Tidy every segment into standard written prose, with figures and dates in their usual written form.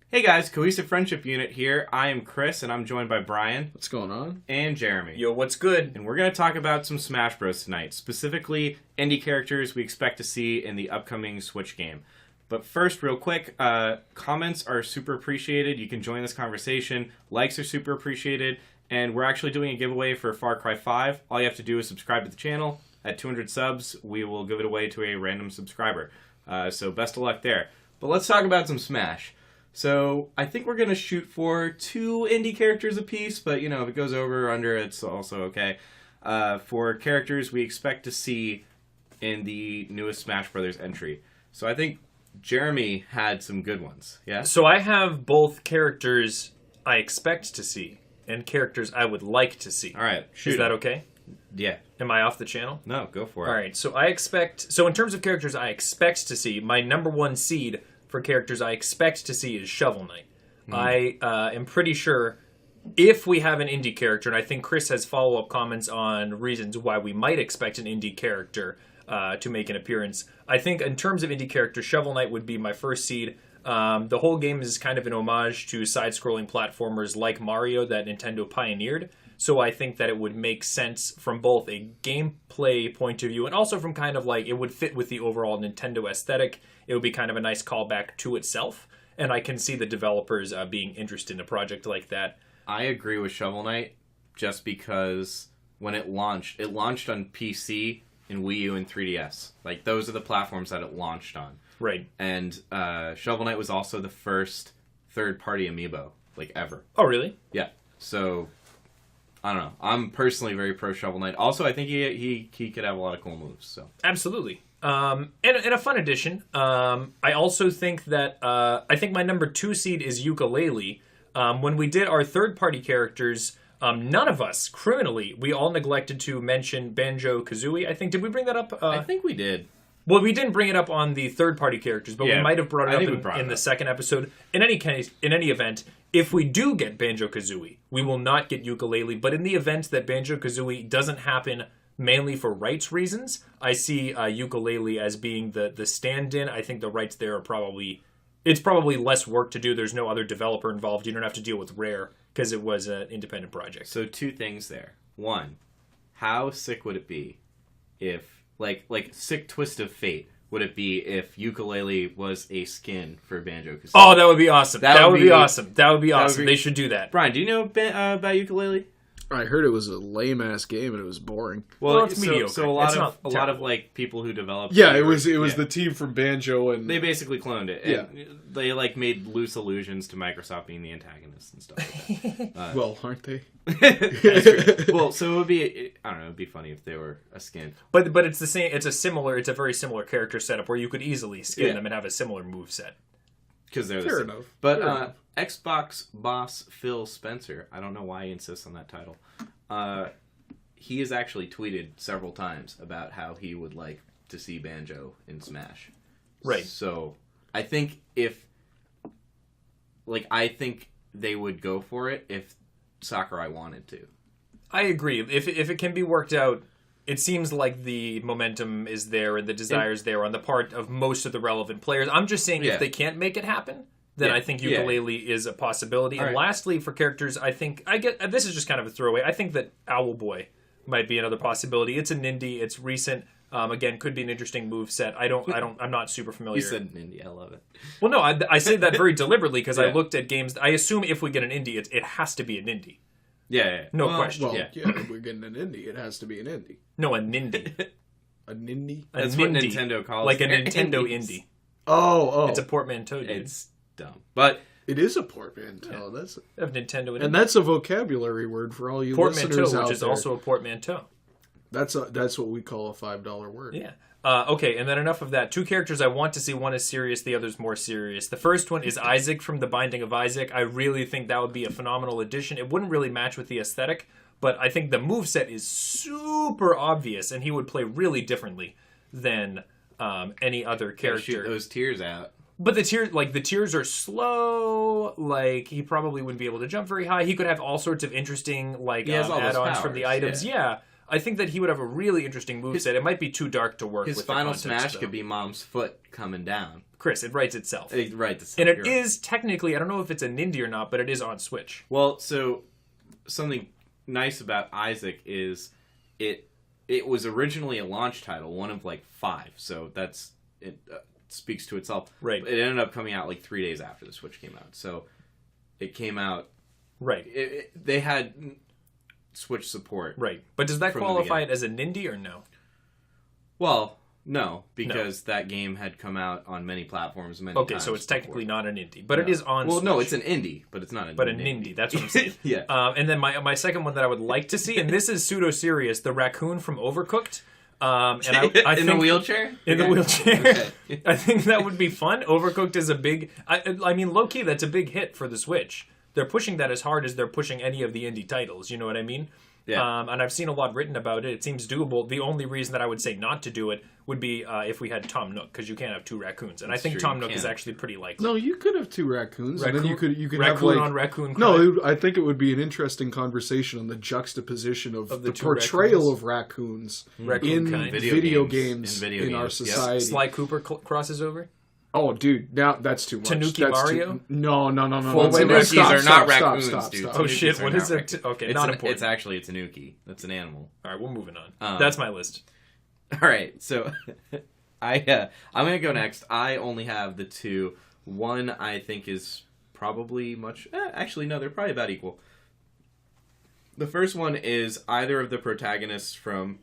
Hey guys, Cohesive Friendship Unit here. I am Chris, and I'm joined by Brian. What's going on? And Jeremy. Yo, what's good? And we're going to talk about some Smash Bros. Tonight, specifically indie characters we expect to see in the upcoming Switch game. But first, real quick, comments are super appreciated. You can join this conversation. Likes are super appreciated. And we're actually doing a giveaway for Far Cry 5. All you have to do is subscribe to the channel. At 200 subs, we will give it away to a random subscriber. So best of luck there. But let's talk about some Smash. So I think we're going to shoot for 2 indie characters apiece, but if it goes over or under, it's also okay. For characters we expect to see in the newest Smash Brothers entry. So I think Jeremy had some good ones, yeah? So I have both characters I expect to see and characters I would like to see. All right, shoot. Is that okay? Yeah. Am I off the channel? No, go for it. All right, so in terms of characters I expect to see, my number one seed for characters I expect to see is Shovel Knight. I am pretty sure if we have an indie character, and I think Chris has follow-up comments on reasons why we might expect an indie character to make an appearance, I think in terms of indie characters, Shovel Knight would be my first seed. The whole game is kind of an homage to side-scrolling platformers like Mario that Nintendo pioneered, so I think that it would make sense from both a gameplay point of view and also from kind of like it would fit with the overall Nintendo aesthetic. It would be kind of a nice callback to itself, and I can see the developers being interested in a project like that. I agree with Shovel Knight just because when it launched on PC and Wii U and 3DS. Like, those are the platforms that it launched on. Right. And Shovel Knight was also the first third-party amiibo, like, ever. Oh, really? Yeah. So, I don't know. I'm personally very pro Shovel Knight. Also, I think he could have a lot of cool moves. So Absolutely. And a fun addition. I also think that I think my number 2 seed is Yooka-Laylee. When we did our third-party characters, none of us, criminally, we all neglected to mention Banjo-Kazooie. I think, did we bring that up? I think we did. Well, we didn't bring it up on the third-party characters, but we might have brought it up in the second episode. In any case, in any event, if we do get Banjo-Kazooie, we will not get Yooka-Laylee. But in the event that Banjo-Kazooie doesn't happen mainly for rights reasons, I see Yooka-Laylee as being the stand-in. I think the rights there are probably less work to do. There's no other developer involved. You don't have to deal with Rare because it was an independent project. So 2 things there. 1, how sick would it be if, like sick twist of fate, would it be if Yooka-Laylee was a skin for Banjo-Kazooie? Oh, that would be awesome. That would be awesome. They should do that. Brian, do you know about Yooka-Laylee? I heard it was a lame ass game and it was boring. Well, it's mediocre. So a lot of like people who developed. Yeah, it was the team from Banjo and they basically cloned it. And they like made loose allusions to Microsoft being the antagonist and stuff like that. Well, aren't they? Well, so it would be, I don't know, it'd be funny if they were a skin. But it's the same. It's a very similar character setup where you could easily skin them and have a similar move set. Because they're Fair the same. enough. But Xbox boss Phil Spencer, I don't know why he insists on that title. He has actually tweeted several times about how he would like to see Banjo in Smash. Right. So I think I think they would go for it if Sakurai wanted to. I agree. If it can be worked out, it seems like the momentum is there and the desire is there on the part of most of the relevant players. I'm just saying if they can't make it happen, then I think Yooka-Laylee is a possibility. And lastly, for characters, I think this is just kind of a throwaway. I think that Owlboy might be another possibility. It's an indie. It's recent. Again, could be an interesting move set. I'm not super familiar. You said an indie. I love it. Well, no, I say that very deliberately because I looked at games. I assume if we get an indie, it has to be an indie. Yeah. No question. Well, if we're getting an indie, it has to be an indie. No, a nindy. A nindy? That's what Nintendo calls like a their Nintendo indies. indie. Oh. It's a portmanteau, dude. It's dumb. But it is a portmanteau. That's of Nintendo and that's a vocabulary word for all you listeners out which is there. also a portmanteau. That's what we call a $5 word. Yeah. Okay, and then enough of that. 2 characters I want to see. One is serious, the other's more serious. The first one is Isaac from The Binding of Isaac. I really think that would be a phenomenal addition. It wouldn't really match with the aesthetic, but I think the moveset is super obvious, and he would play really differently than any other character. shoot those tears out. But the tears are slow. Like, he probably wouldn't be able to jump very high. He could have all sorts of interesting He has all those add-ons from the powers, items. Yeah. I think that he would have a really interesting moveset. It might be too dark to work His with final the context, smash though. could be Mom's foot coming down. Chris, it writes itself. Right. And it is technically, I don't know if it's a Nindy or not, but it is on Switch. Well, so something nice about Isaac is it was originally a launch title, one of like 5. So it speaks to itself. Right. It ended up coming out like 3 days after the Switch came out. So it came out. Right. They had Switch support. Right. But does that From the qualify it as a Nindy or no? Well, no, because that game had come out on many platforms many times. Okay, so it's technically before. not an indie, but it is on Switch. No, it's an indie, but it's not a But a Nindy, that's what I'm saying. Yeah. And then my second one that I would like to see, and this is pseudo-serious, the raccoon from Overcooked. And I in think, the wheelchair? In the Okay. wheelchair. Okay. I think that would be fun. Overcooked is a big... I mean, low-key, that's a big hit for the Switch. They're pushing that as hard as they're pushing any of the indie titles, you know what I mean? Yeah. And I've seen a lot written about it. It seems doable. The only reason that I would say not to do it would be if we had Tom Nook, because you can't have 2 raccoons. And I think true, Tom you Nook is can't. actually pretty likely. No, you could have 2 raccoons, and then you could have raccoon like on raccoon crime. No, I think it would be an interesting conversation on the juxtaposition of the the 2 portrayal of raccoons Raccoon in kind. video games in video in our games, yep. society. Sly Cooper crosses over. Oh, dude, now that's too much. Tanuki That's Mario? No. Full-way No, raccoons stop, are stop, not stop, raccoons, stop, dude. stop. Oh Tanukis shit! are What not is it? raccoons. Okay, It's not an- important. It's actually a tanuki. That's an animal. All right, we're moving on. Um, That's my list. All right, so I'm gonna go next. I only have the 2. One I think is probably much. Actually, no, they're probably about equal. The first one is either of the protagonists from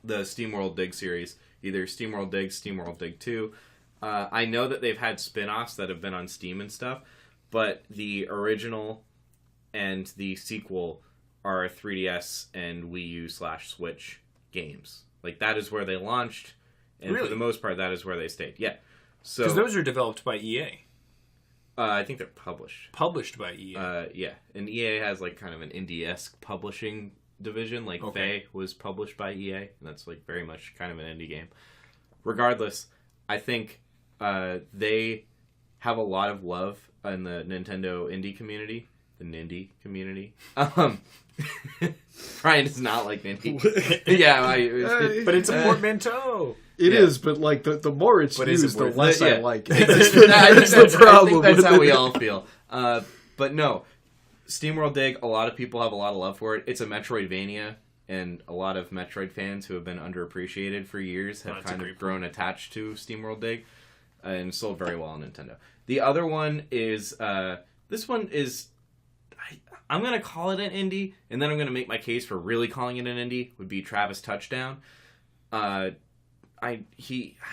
the SteamWorld Dig series, either SteamWorld Dig, SteamWorld Dig 2. I know that they've had spin-offs that have been on Steam and stuff, but the original and the sequel are 3DS and Wii U / Switch games. Like, that is where they launched, and Really? for the most part, that is where they stayed. Yeah. So Because those are developed by EA, I think they're published. published by E EA. Yeah, and EA has like kind of an indie-esque publishing division. Like Okay. Faye was published by EA, and that's like very much kind of an indie game. Regardless, I think they have a lot of love in the Nintendo indie community, the Nindy community. Brian does not like Nindy. Yeah, But it's a portmanteau. It Yeah. is, but like the more it's But is it used, the worth it? less I Yeah. like it. I That's think the problem. I think that's with how it. we all feel. But no, SteamWorld Dig, a lot of people have a lot of love for it. It's a Metroidvania, and a lot of Metroid fans who have been underappreciated for years have That's a kind great of grown attached to SteamWorld Dig, and sold very well on Nintendo. The other one is, this one is, I'm going to call it an indie, and then I'm going to make my case for really calling it an indie, would be Travis Touchdown. I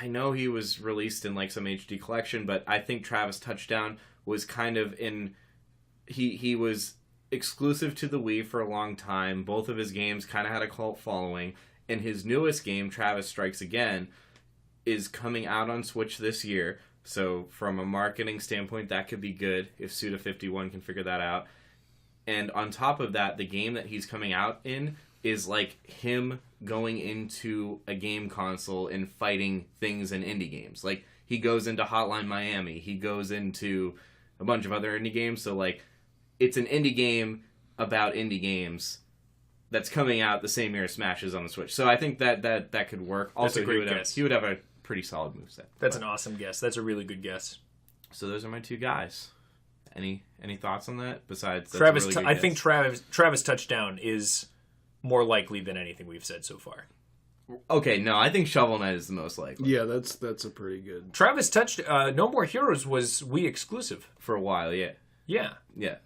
know he was released in like some HD collection, but I think Travis Touchdown was kind of in... He was exclusive to the Wii for a long time. Both of his games kind of had a cult following. And his newest game, Travis Strikes Again, is coming out on Switch this year. So from a marketing standpoint, that could be good if Suda51 can figure that out. And on top of that, the game that he's coming out in is like him going into a game console and fighting things in indie games. Like, he goes into Hotline Miami. He goes into a bunch of other indie games. So, like, it's an indie game about indie games that's coming out the same year as Smash is on the Switch. So I think that could work. Also, a great guess. he would have a pretty solid moveset. That's an awesome guess. That's a really good guess. So those are my 2 guys. Any thoughts on that? Besides, that's Travis, a really good I guess. think Travis Touchdown is more likely than anything we've said so far. Okay, no, I think Shovel Knight is the most likely. Yeah, that's a pretty good. Travis No More Heroes was Wii exclusive. For a while, yeah. Yeah. Yeah.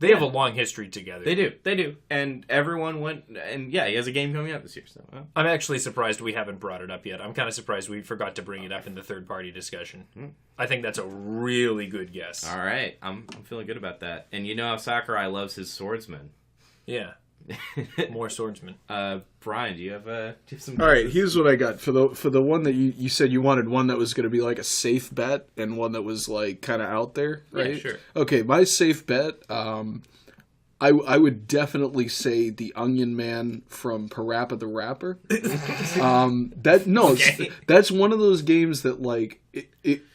They have a long history together. They do. And everyone went, and yeah, he has a game coming out this year, so. Well. I'm actually surprised we haven't brought it up yet. I'm kind of surprised we forgot to bring it up in the third-party discussion. I think that's a really good guess. All right, I'm feeling good about that. And you know how Sakurai loves his swordsmen. Yeah. More swordsmen. Brian, do you have some? All right, guesses? here's what I got for the one that you said you wanted one that was going to be like a safe bet and one that was like kind of out there, right? Yeah, sure. Okay, my safe bet. I would definitely say the Onion Man from Parappa the Rapper. Okay. That's one of those games that like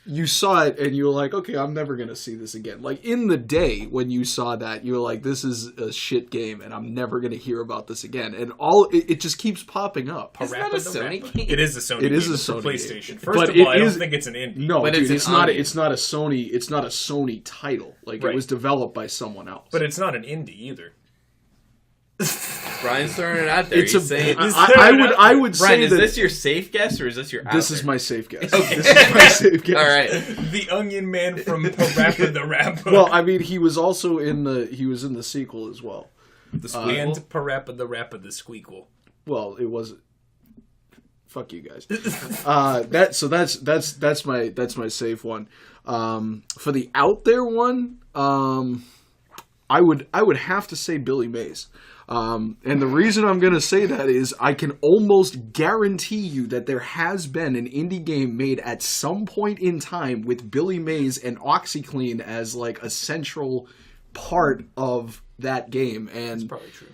you saw it and you were like, okay, I'm never gonna see this again. Like in the day when you saw that, you were like, this is a shit game, and I'm never gonna hear about this again. And it just keeps popping up. Isn't that a Sony game? It is a Sony. It is game. a It's Sony PlayStation. game. First But of all, it I don't is- think it's an indie. No, But dude, it's it's an not. Onion. It's not a Sony. It's not a Sony title. Like Right. it was developed by someone else. But it's not an indie either. Brian's throwing it out there. it's He's saying, I would Brian, say is that this your safe guess or is this your? this out is there? my safe guess. This is my safe guess. All right. The Onion Man from Parappa the Rapper. Well, I mean, he was also in the sequel as well. The and squeakle. Parappa the Rapper the Squeakle. Well, it was. Fuck you guys. That's my safe one. For the out there one, I would have to say Billy Mays. And the reason I'm going to say that is I can almost guarantee you that there has been an indie game made at some point in time with Billy Mays and OxyClean as like a central part of that game. And Probably true.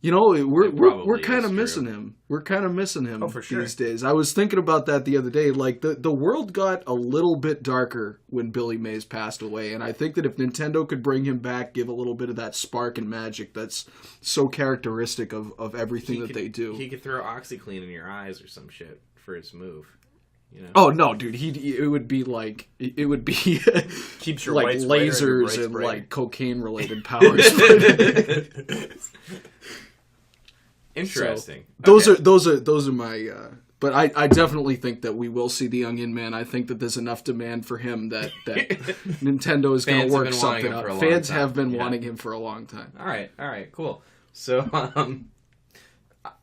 you know, we're probably kind is of true. missing him. We're kind of missing him for sure. these days. I was thinking about that the other day. Like the world got a little bit darker when Billy Mays passed away, and I think that if Nintendo could bring him back, give a little bit of that spark and magic that's so characteristic of everything that they do. He could throw OxyClean in your eyes or some shit for his move. You know. Oh no, dude! It would be like it would be Keeps your like whites brighter and your lasers brights and brighter. like cocaine related powers. Interesting. So, Okay. those are my. But I definitely think that we will see the Onion Man. I think that there's enough demand for him that Nintendo is going Fans to have work been wanting something him out. for a long Fans time. have been Yeah. wanting him for a long time. All right, cool. So,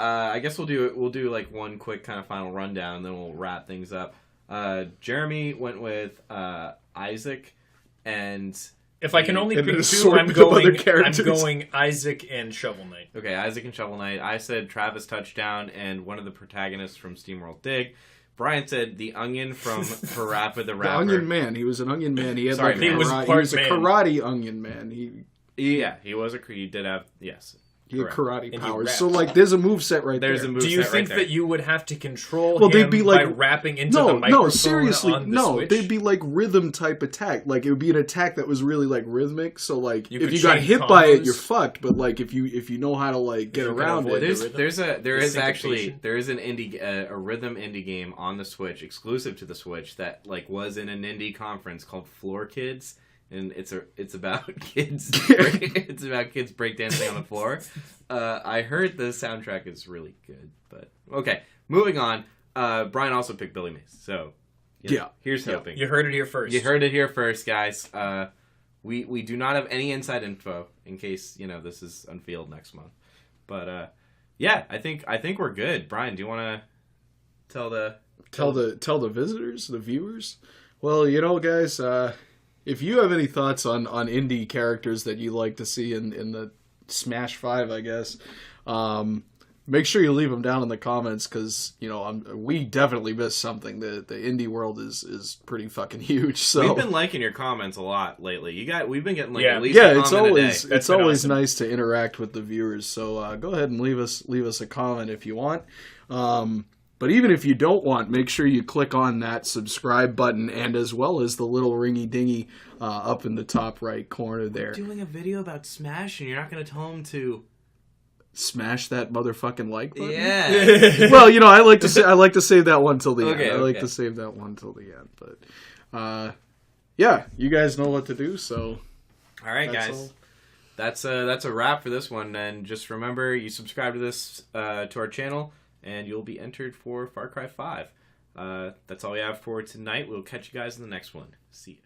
I guess we'll do like one quick kind of final rundown, then we'll wrap things up. Jeremy went with Isaac, and If I can only And pick an two, I'm assortment of other going characters. Isaac and Shovel Knight. okay, Isaac and Shovel Knight. I said Travis Touchdown and one of the protagonists from SteamWorld Dig. Brian said the Onion from Parappa the The Rapper. Onion Man. He was an Onion Man. He had Sorry, like man. He was he part was a man. karate Onion Man. Yeah, he was he did have yes. He had Correct. karate he powers. rapped. So like, there's a move set right There's there. a move Do you set think right there. that you would have to control Well, him they'd be like- by rapping into the microphone No, seriously, on the no. Switch? They'd be like rhythm type attack. Like it would be an attack that was really like rhythmic. So like, You if could you got change hit by it, combos. you're fucked. But like, if you know how to like get you can around avoid it, the There's rhythm? there The is actually syncopation? there is an indie a rhythm indie game on the Switch exclusive to the Switch that like was in an indie conference called Floor Kids, and it's about kids it's about kids breakdancing on the floor. I heard the soundtrack is really good, but okay, moving on. Brian also picked Billy Mays, so Yeah. here's hoping. You heard it here first. You heard it here first, guys. We do not have any inside info in case this is unveiled next month. But yeah, I think we're good. Brian, do you want to tell tell the visitors, the viewers. Well, guys, if you have any thoughts on indie characters that you like to see in the Smash 5, I guess, make sure you leave them down in the comments because we definitely missed something. The indie world is pretty fucking huge. So We've been liking your comments a lot lately. We've been getting like Yeah. at least yeah, a it's comment always a day. it's been always awesome. nice to interact with the viewers. So go ahead and leave us a comment if you want. But even if you don't want, make sure you click on that subscribe button and as well as the little ringy dingy up in the top right corner there. Doing a video about Smash, and you're not going to tell them to. Smash that motherfucking like button. Yeah. Well, I like to save that one till the Okay, end. I like okay. to save that one till the end. But yeah, you guys know what to do. So All right, that's guys. all. That's a wrap for this one. And just remember, you subscribe to this to our channel, and you'll be entered for Far Cry 5. That's all we have for tonight. We'll catch you guys in the next one. See ya.